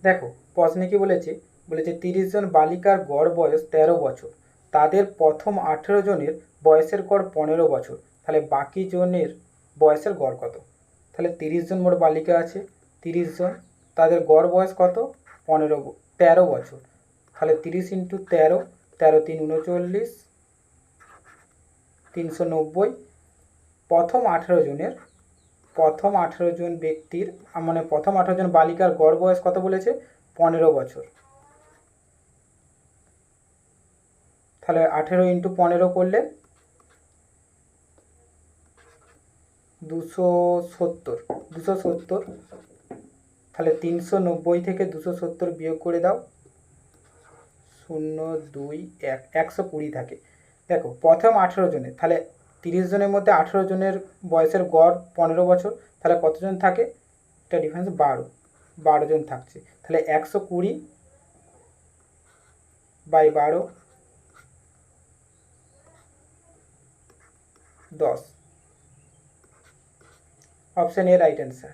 দেখো প্রশ্নে কি বলেছে, বলেছে 30 জন বালিকার গড় বয়স 13 বছর, তাদের প্রথম 18 জনের বয়সের গড় 15 বছর, তাহলে বাকি জনের বয়সের গড় কত? তাহলে 30 জন মোট বালিকা আছে, 30 জন, তাদের গড় বয়স কত? 13 বছর। তাহলে 30 × 13, 13 × 3 = 39, 390। প্রথম 18 জন ব্যক্তির মানে প্রথম 18 জন বালিকার গড় বয়স কত বলেছে? 15 বছর। তাহলে 18 × 15 করলে 270। তাহলে 390 থেকে 270 বিয়োগ করে দাও, 0, 2, 1, 120 থাকে। দেখো প্রথম 18 জনের, তাহলে 30 জনের মধ্যে 18 জনের বয়সের গড় 15 বছর, তাহলে কতজন থাকে? এটা ডিফারেন্স 12 জন থাকছে। তাহলে 120/12, 10। Option A right answer.